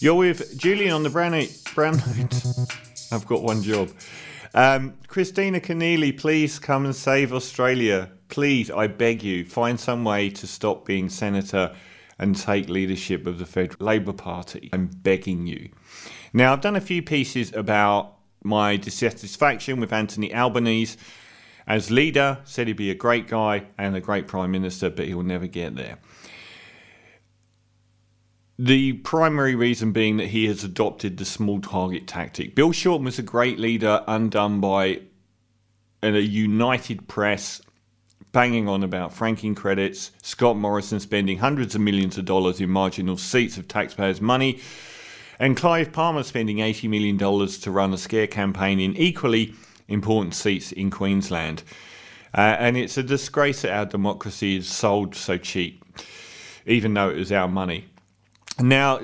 You're with Julian on the Brown Note. I've got one job. Kristina Keneally, please come and save Australia. Please, I beg you, find some way to stop being senator and take leadership of the Federal Labour Party. I'm begging you. Now, I've done a few pieces about my dissatisfaction with Anthony Albanese as leader. Said he'd be a great guy and a great Prime Minister, but he'll never get there. The primary reason being that he has adopted the small target tactic. Bill Shorten was a great leader, undone by a united press banging on about franking credits, Scott Morrison spending hundreds of millions of dollars in marginal seats of taxpayers' money, and Clive Palmer spending $80 million to run a scare campaign in equally important seats in Queensland. And it's a disgrace that our democracy is sold so cheap, even though it was our money. Now,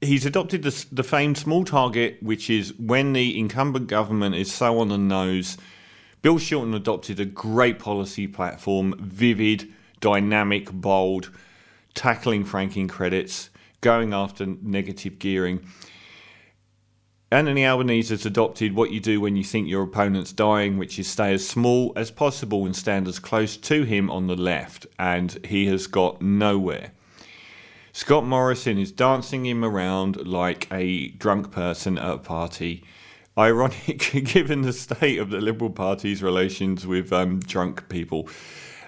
he's adopted the famed small target, which is when the incumbent government is so on the nose. Bill Shorten adopted a great policy platform, vivid, dynamic, bold, tackling franking credits, going after negative gearing. Anthony Albanese has adopted what you do when you think your opponent's dying, which is stay as small as possible and stand as close to him on the left, and he has got nowhere. Scott Morrison is dancing him around like a drunk person at a party. Ironic, given the state of the Liberal Party's relations with drunk people.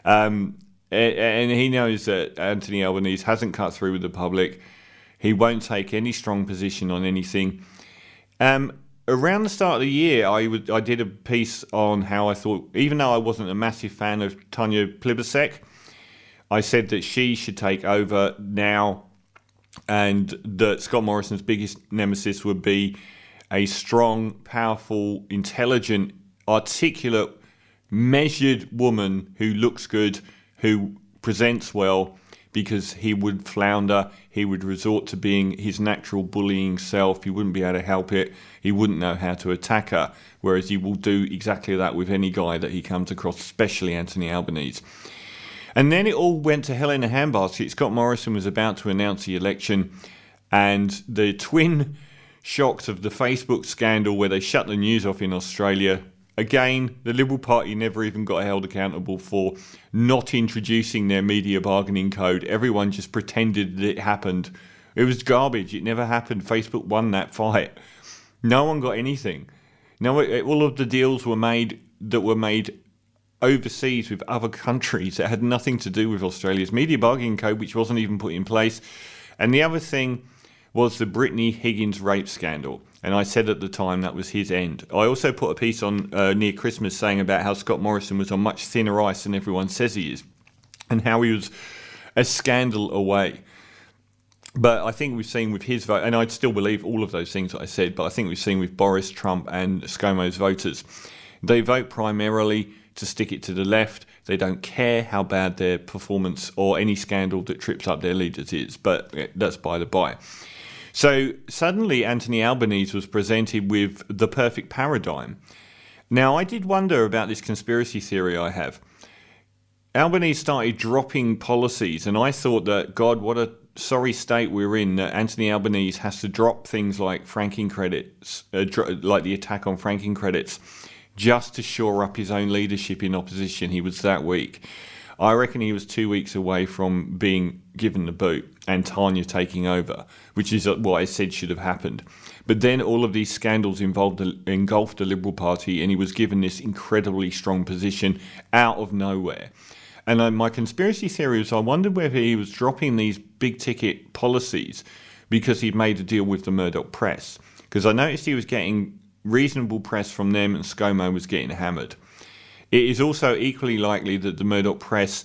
And he knows that Anthony Albanese hasn't cut through with the public. He won't take any strong position on anything. Around the start of the year, I did a piece on how I thought, even though I wasn't a massive fan of Tanya Plibersek, I said that she should take over now and that Scott Morrison's biggest nemesis would be a strong, powerful, intelligent, articulate, measured woman who looks good, who presents well, because he would flounder, he would resort to being his natural bullying self, he wouldn't be able to help it, he wouldn't know how to attack her, whereas he will do exactly that with any guy that he comes across, especially Anthony Albanese. And then it all went to hell in a handbasket. Scott Morrison was about to announce the election, and the twin shocks of the Facebook scandal where they shut the news off in Australia. Again, the Liberal Party never even got held accountable for not introducing their media bargaining code. Everyone just pretended that it happened. It was garbage. It never happened. Facebook won that fight. No one got anything. No, all of the deals were made overseas with other countries that had nothing to do with Australia's media bargaining code, which wasn't even put in place. And the other thing was the Brittany Higgins rape scandal. And I said at the time that was his end. I also put a piece on near Christmas saying about how Scott Morrison was on much thinner ice than everyone says he is, and how he was a scandal away. But I think we've seen with his vote, and I'd still believe all of those things that I said, but I think we've seen with Boris, Trump and ScoMo's voters, they vote primarily to stick it to the left. They don't care how bad their performance or any scandal that trips up their leaders is, but that's by the by. So suddenly Anthony Albanese was presented with the perfect paradigm. Now, I did wonder about this conspiracy theory I have. Albanese started dropping policies, and I thought that, God, what a sorry state we're in, that Anthony Albanese has to drop things like franking credits, like the attack on franking credits, just to shore up his own leadership in opposition. He was that weak. I reckon he was 2 weeks away from being given the boot and Tanya taking over, which is what I said should have happened. But then all of these scandals engulfed the Liberal Party, and he was given this incredibly strong position out of nowhere. And my conspiracy theory was I wondered whether he was dropping these big ticket policies because he'd made a deal with the Murdoch press. Because I noticed he was getting reasonable press from them and ScoMo was getting hammered. It is also equally likely that the Murdoch press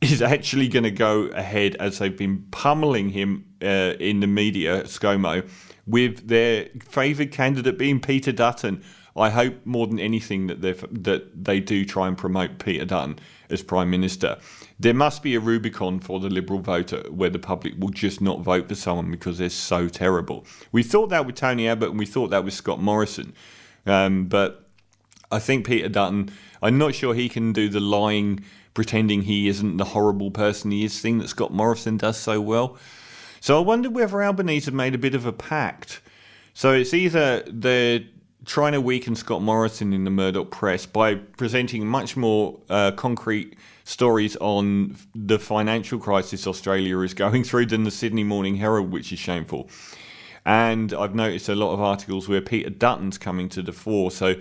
is actually going to go ahead, as they've been pummeling him in the media, ScoMo, with their favoured candidate being Peter Dutton. I hope more than anything that they do try and promote Peter Dutton as Prime Minister. There must be a Rubicon for the Liberal voter where the public will just not vote for someone because they're so terrible. We thought that with Tony Abbott and we thought that with Scott Morrison. But I think Peter Dutton, I'm not sure he can do the lying, pretending he isn't the horrible person he is thing that Scott Morrison does so well. So I wonder whether Albanese have made a bit of a pact. So it's either they're trying to weaken Scott Morrison in the Murdoch press by presenting much more concrete stories on the financial crisis Australia is going through than the Sydney Morning Herald, which is shameful. And I've noticed a lot of articles where Peter Dutton's coming to the fore. So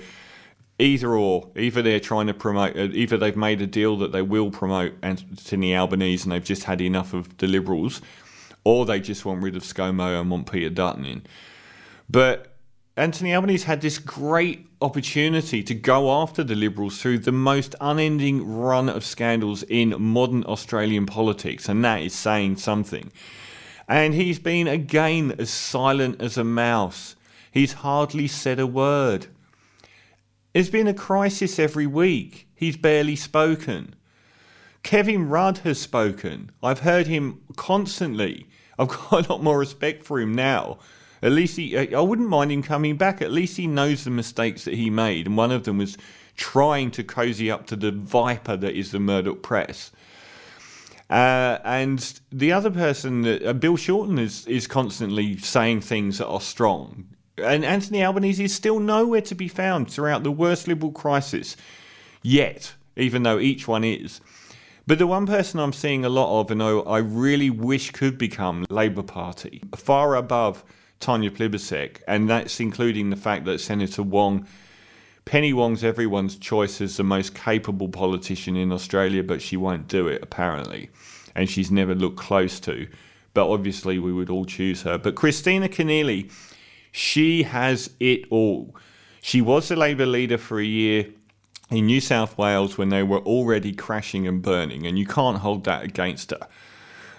either they're trying to promote, either they've made a deal that they will promote Anthony Albanese and they've just had enough of the Liberals, or they just want rid of ScoMo and want Peter Dutton in. But Anthony Albanese had this great opportunity to go after the Liberals through the most unending run of scandals in modern Australian politics, and that is saying something. And he's been, again, as silent as a mouse. He's hardly said a word. There's been a crisis every week. He's barely spoken. Kevin Rudd has spoken. I've heard him constantly. I've got a lot more respect for him now. At least I wouldn't mind him coming back. At least he knows the mistakes that he made. And one of them was trying to cozy up to the viper that is the Murdoch press. And the other person, Bill Shorten, is constantly saying things that are strong. And Anthony Albanese is still nowhere to be found throughout the worst Liberal crisis yet, even though each one is. But the one person I'm seeing a lot of, and I really wish could become Labour Party, far above Tanya Plibersek, and that's including the fact that Senator Wong, Penny Wong's everyone's choice as the most capable politician in Australia, but she won't do it, apparently. And she's never looked close to. But obviously we would all choose her. But Kristina Keneally, she has it all. She was the Labour leader for a year in New South Wales when they were already crashing and burning, and you can't hold that against her.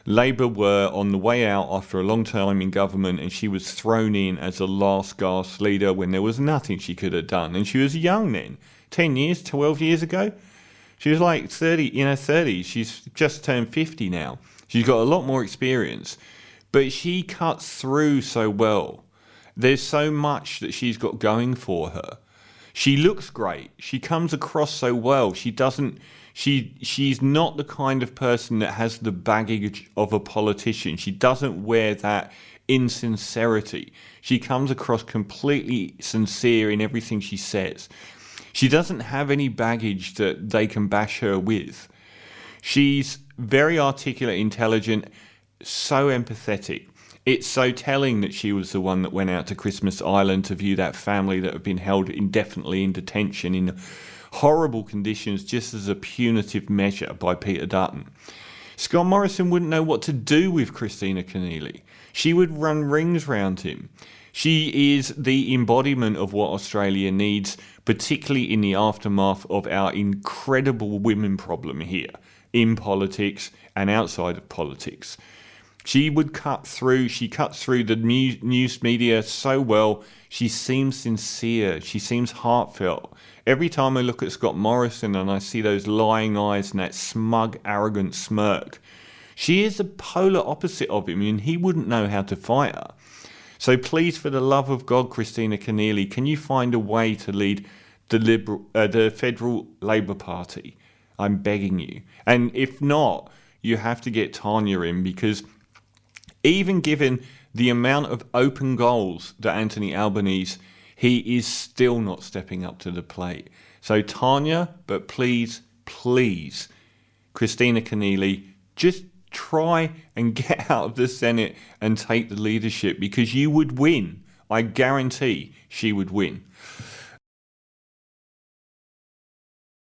Labour were on the way out after a long time in government, and she was thrown in as a last gasp leader when there was nothing she could have done. And she was young then, 10 years, 12 years ago. She was like 30, in her 30s. She's just turned 50 now. She's got a lot more experience, but she cuts through so well. There's so much that she's got going for her. She looks great. She comes across so well. She's not the kind of person that has the baggage of a politician. She doesn't wear that insincerity. She comes across completely sincere in everything she says. She doesn't have any baggage that they can bash her with. She's very articulate, intelligent, so empathetic. It's so telling that she was the one that went out to Christmas Island to view that family that have been held indefinitely in detention in horrible conditions just as a punitive measure by Peter Dutton. Scott Morrison wouldn't know what to do with Kristina Keneally. She would run rings round him. She is the embodiment of what Australia needs, particularly in the aftermath of our incredible women problem here, in politics and outside of politics. She would cut through. She cuts through the news media so well. She seems sincere. She seems heartfelt. Every time I look at Scott Morrison and I see those lying eyes and that smug, arrogant smirk, she is the polar opposite of him, and he wouldn't know how to fight her. So please, for the love of God, Kristina Keneally, can you find a way to lead the Federal Labour Party? I'm begging you. And if not, you have to get Tanya in, because even given the amount of open goals that Anthony Albanese, he is still not stepping up to the plate. So Tanya, but please, Kristina Keneally, just try and get out of the Senate and take the leadership, because you would win. I guarantee she would win.